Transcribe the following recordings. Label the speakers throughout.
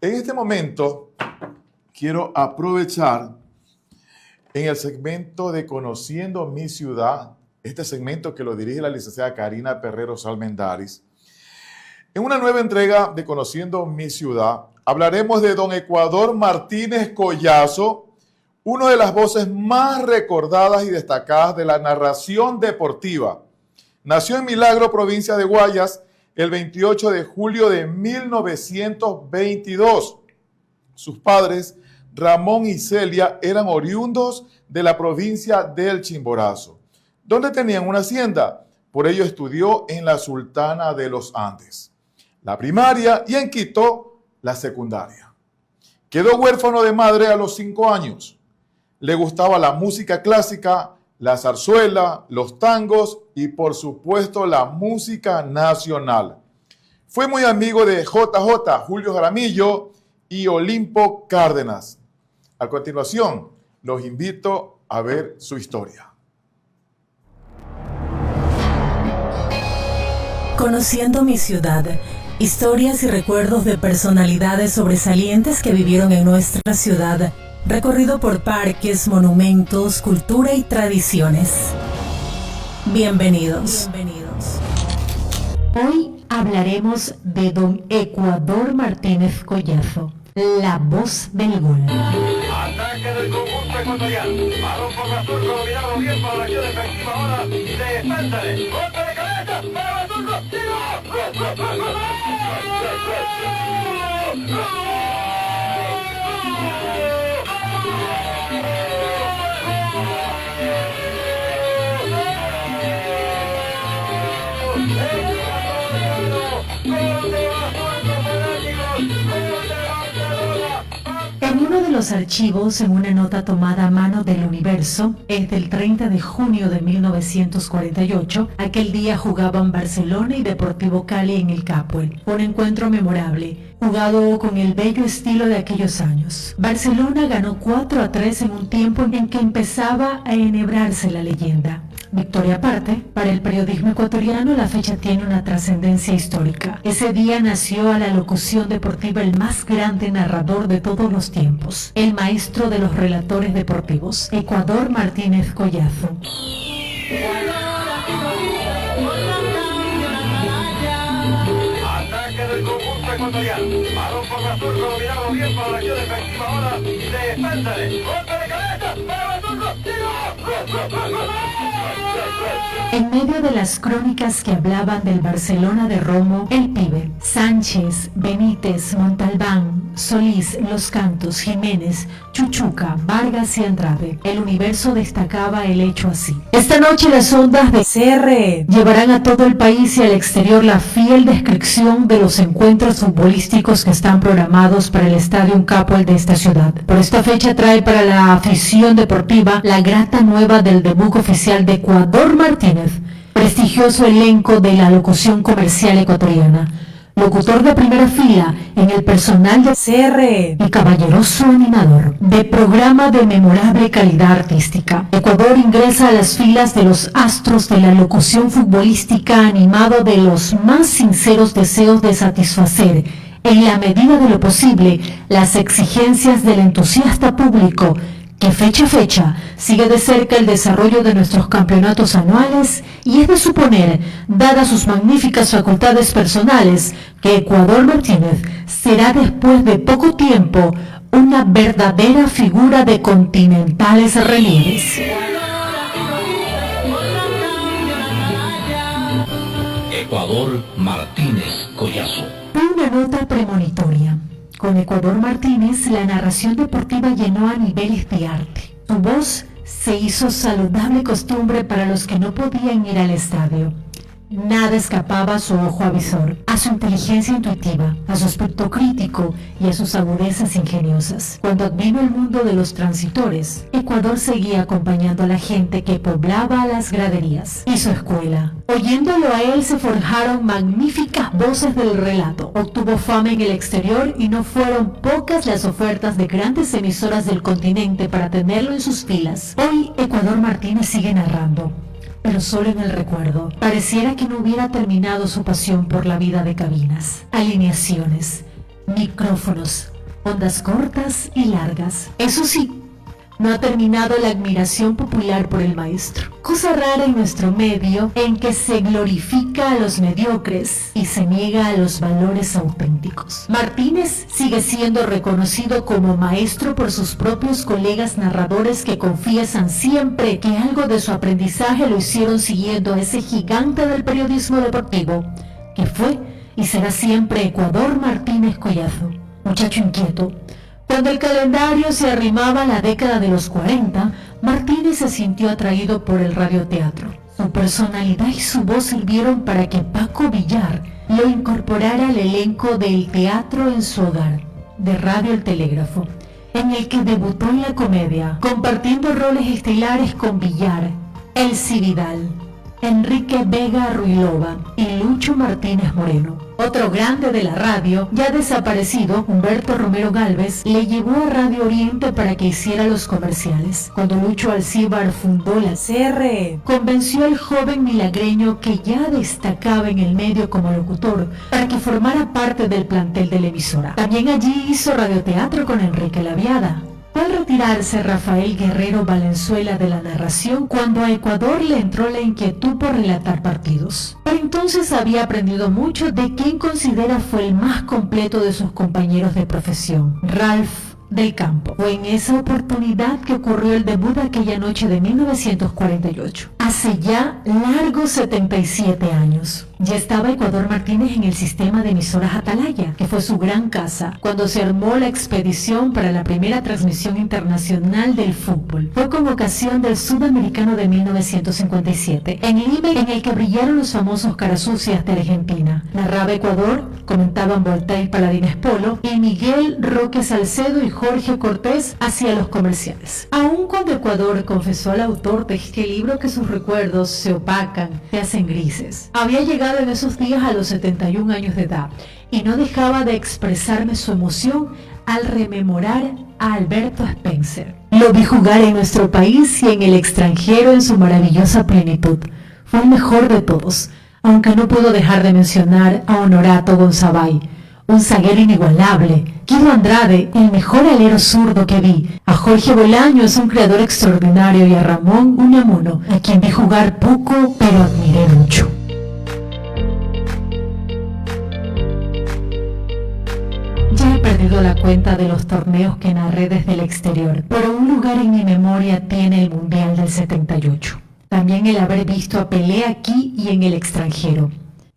Speaker 1: En este momento quiero aprovechar en el segmento de Conociendo mi Ciudad, este segmento que lo dirige la licenciada Karina Perrero Salmendaris. En una nueva entrega de Conociendo mi Ciudad, hablaremos de don Ecuador Martínez Collazo, una de las voces más recordadas y destacadas de la narración deportiva. Nació en Milagro, provincia de Guayas, el 28 de julio de 1922. Sus padres, Ramón y Celia, eran oriundos de la provincia del Chimborazo, donde tenían una hacienda. Por ello estudió en la Sultana de los Andes, la primaria, y en Quito, la secundaria. Quedó huérfano de madre a los 5 años. Le gustaba la música clásica, la zarzuela, los tangos y, por supuesto, la música nacional. Fue muy amigo de JJ, Julio Jaramillo y Olimpo Cárdenas. A continuación, los invito a ver su historia.
Speaker 2: Conociendo mi ciudad, historias y recuerdos de personalidades sobresalientes que vivieron en nuestra ciudad, recorrido por parques, monumentos, cultura y tradiciones. Bienvenidos.
Speaker 3: Hoy hablaremos de don Ecuador Martínez Collazo, la voz del gol.
Speaker 4: Ataque del conjunto ecuatoriano. Balón por la zurda, dominado bien para la acción efectiva ahora de Espéndale. Golpe de cabeza para la zurda.
Speaker 3: En uno de los archivos, en una nota tomada a mano del Universo, es del 30 de junio de 1948, aquel día jugaban Barcelona y Deportivo Cali en el Capuel, un encuentro memorable, jugado con el bello estilo de aquellos años. Barcelona ganó 4-3 en un tiempo en que empezaba a enhebrarse la leyenda. Victoria aparte, para el periodismo ecuatoriano la fecha tiene una trascendencia histórica. Ese día nació a la locución deportiva el más grande narrador de todos los tiempos, el maestro de los relatores deportivos, Ecuador Martínez Collazo.
Speaker 4: Ataque del conjunto ecuatoriano. Balón por la zurda, dominado bien para la acción efectiva ahora de Espéndale. Golpe de cabeza para la zurda.
Speaker 3: En medio de las crónicas que hablaban del Barcelona de Romo, El Pibe, Sánchez, Benítez, Montalbán, Solís, Los Cantos, Jiménez, Chuchuca, Vargas y Andrade, el Universo destacaba el hecho así: esta noche las ondas de CR llevarán a todo el país y al exterior la fiel descripción de los encuentros futbolísticos que están programados para el Estadio Capuel de esta ciudad. Por esta fecha trae para la afición deportiva la grata nueva del debut oficial de Ecuador Martínez, prestigioso elenco de la locución comercial ecuatoriana, locutor de primera fila en el personal de CR y caballeroso animador de programa de memorable calidad artística. Ecuador ingresa a las filas de los astros de la locución futbolística, animado de los más sinceros deseos de satisfacer, en la medida de lo posible, las exigencias del entusiasta público que fecha a fecha sigue de cerca el desarrollo de nuestros campeonatos anuales, y es de suponer, dadas sus magníficas facultades personales, que Ecuador Martínez será después de poco tiempo una verdadera figura de continentales relieves.
Speaker 5: Ecuador Martínez Collazo.
Speaker 3: Una nota premonitoria. Con Ecuador Martínez, la narración deportiva llenó a niveles de arte. Su voz se hizo saludable costumbre para los que no podían ir al estadio. Nada escapaba a su ojo avisor, a su inteligencia intuitiva, a su aspecto crítico y a sus agudezas ingeniosas. Cuando vino el mundo de los transitores, Ecuador seguía acompañando a la gente que poblaba las graderías y su escuela. Oyéndolo a él se forjaron magníficas voces del relato. Obtuvo fama en el exterior y no fueron pocas las ofertas de grandes emisoras del continente para tenerlo en sus filas. Hoy Ecuador Martínez sigue narrando, pero solo en el recuerdo. Pareciera que no hubiera terminado su pasión por la vida de cabinas, alineaciones, micrófonos, ondas cortas y largas. Eso sí, no ha terminado la admiración popular por el maestro. Cosa rara en nuestro medio, en que se glorifica a los mediocres y se niega a los valores auténticos. Martínez sigue siendo reconocido como maestro por sus propios colegas narradores, que confiesan siempre que algo de su aprendizaje lo hicieron siguiendo a ese gigante del periodismo deportivo, que fue y será siempre Ecuador Martínez Collazo. Muchacho inquieto. Cuando el calendario se arrimaba a la década de los 40, Martínez se sintió atraído por el radioteatro. Su personalidad y su voz sirvieron para que Paco Villar lo incorporara al elenco del Teatro en su Hogar, de Radio El Telégrafo, en el que debutó en la comedia, compartiendo roles estelares con Villar, Elsie Vidal, Enrique Vega Ruilova y Lucho Martínez Moreno. Otro grande de la radio, ya desaparecido, Humberto Romero Gálvez, le llevó a Radio Oriente para que hiciera los comerciales. Cuando Lucho Alcíbar fundó la CRE, convenció al joven milagreño, que ya destacaba en el medio como locutor, para que formara parte del plantel de la emisora. También allí hizo radioteatro con Enrique Laviada. Al retirarse Rafael Guerrero Valenzuela de la narración, cuando a Ecuador le entró la inquietud por relatar partidos. Para entonces había aprendido mucho de quien considera fue el más completo de sus compañeros de profesión, Ralph del Campo. Fue en esa oportunidad que ocurrió el debut de aquella noche de 1948. Hace ya largos 77 años. Ya estaba Ecuador Martínez en el sistema de emisoras Atalaya, que fue su gran casa, cuando se armó la expedición para la primera transmisión internacional del fútbol. Fue con ocasión del Sudamericano de 1957, en Lima, en el que brillaron los famosos carasucias de Argentina. Narraba Ecuador, comentaban Voltaire Paladines Polo, y Miguel Roque Salcedo y Jorge Cortés hacían los comerciales. Aun cuando Ecuador confesó al autor de este libro que sus recuerdos se opacan, se hacen grises. Había llegado en esos días a los 71 años de edad y no dejaba de expresarme su emoción al rememorar a Alberto Spencer. Lo vi jugar en nuestro país y en el extranjero en su maravillosa plenitud. Fue el mejor de todos, aunque no puedo dejar de mencionar a Honorato Gonzabay, un zaguero inigualable, Guido Andrade, el mejor alero zurdo que vi, a Jorge Bolaños, un creador extraordinario, y a Ramón Unamuno, a quien vi jugar poco pero admiré mucho. Ya he perdido la cuenta de los torneos que narré desde el exterior, pero un lugar en mi memoria tiene el Mundial del 78. También el haber visto a Pelé aquí y en el extranjero.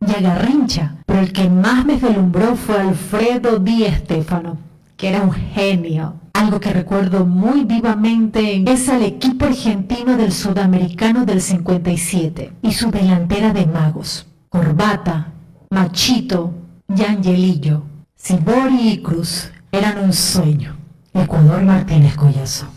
Speaker 3: Y a Garrincha, pero el que más me deslumbró fue Alfredo Di Stéfano, que era un genio. Algo que recuerdo muy vivamente es al equipo argentino del Sudamericano del 57 y su delantera de magos, Corbata, Machito y Angelillo. Sibori y Cruz eran un sueño. Ecuador Martínez Collazo.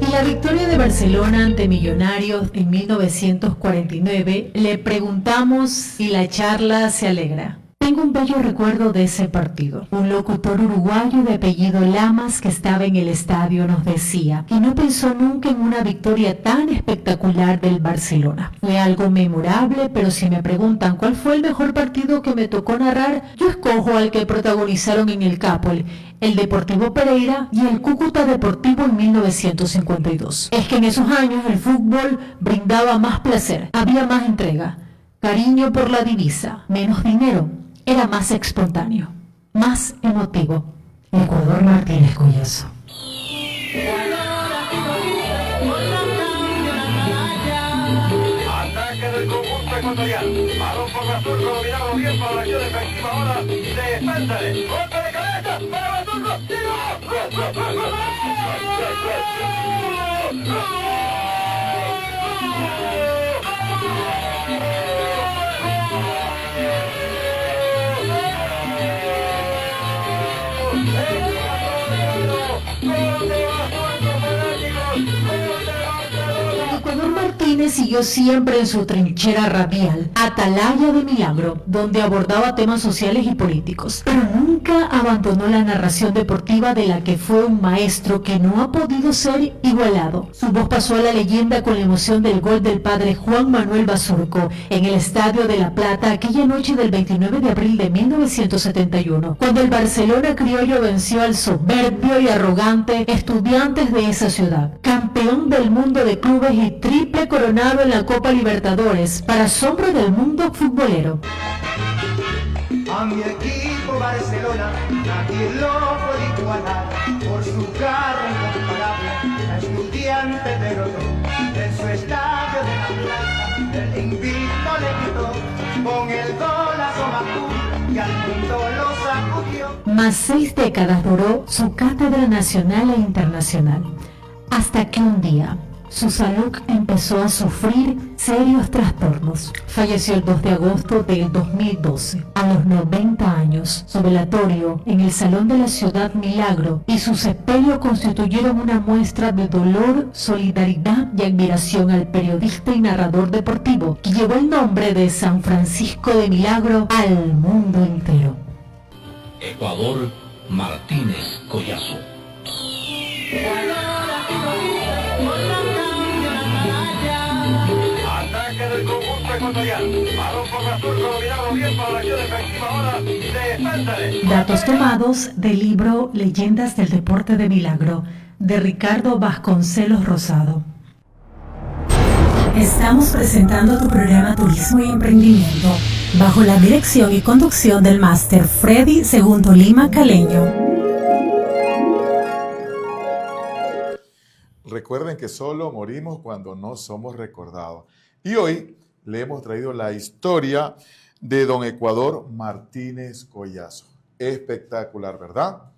Speaker 3: En la victoria de Barcelona ante Millonarios en 1949, le preguntamos si la charla se alegra. Tengo un bello recuerdo de ese partido. Un locutor uruguayo de apellido Lamas, que estaba en el estadio, nos decía que no pensó nunca en una victoria tan espectacular del Barcelona. Fue algo memorable, pero si me preguntan cuál fue el mejor partido que me tocó narrar, yo escojo al que protagonizaron en el Capol, el Deportivo Pereira y el Cúcuta Deportivo en 1952. Es que en esos años el fútbol brindaba más placer, había más entrega, cariño por la divisa, menos dinero. Era más espontáneo, más emotivo. Ecuador Martínez Collazo.
Speaker 4: Ataque del conjunto ecuatorial. Balón por la zurda, dominado bien para la acción efectiva ahora de Spencer. Golpe de cabeza para la zurda.
Speaker 3: Ecuador Martínez siguió siempre en su trinchera radial, Atalaya de Milagro, donde abordaba temas sociales y políticos, pero nunca Nunca abandonó la narración deportiva de la que fue un maestro que no ha podido ser igualado. Su voz pasó a la leyenda con la emoción del gol del padre Juan Manuel Basurco en el Estadio de La Plata aquella noche del 29 de abril de 1971, cuando el Barcelona criollo venció al soberbio y arrogante Estudiantes de esa ciudad, campeón del mundo de clubes y triple coronado en la Copa Libertadores, para asombro del mundo futbolero.
Speaker 6: A mi equipo Barcelona nadie lo puede igualar por su garra incomparable. La Estudiante derrotó en su estadio de La Plata, el invicto le quitó con el golazo Macú que al mundo lo sacudió.
Speaker 3: Más 6 décadas duró su cátedra nacional e internacional, hasta que un día su salud empezó a sufrir serios trastornos. Falleció el 2 de agosto del 2012, a los 90 años. Su velatorio en el Salón de la Ciudad Milagro y su sepelio constituyeron una muestra de dolor, solidaridad y admiración al periodista y narrador deportivo que llevó el nombre de San Francisco de Milagro al mundo entero.
Speaker 5: Ecuador, Martínez Collazo.
Speaker 4: Ataque del conjunto ecuatoriano. Balón por la surco, dominado bien para la acción efectiva ahora de Spendere.
Speaker 2: Datos tomados del libro Leyendas del Deporte de Milagro, de Ricardo Vasconcelos Rosado. Estamos presentando tu programa Turismo y Emprendimiento, bajo la dirección y conducción del máster Freddy Segundo Lima Caleño.
Speaker 1: Recuerden que solo morimos cuando no somos recordados. Y hoy le hemos traído la historia de don Ecuador Martínez Collazo. Espectacular, ¿verdad?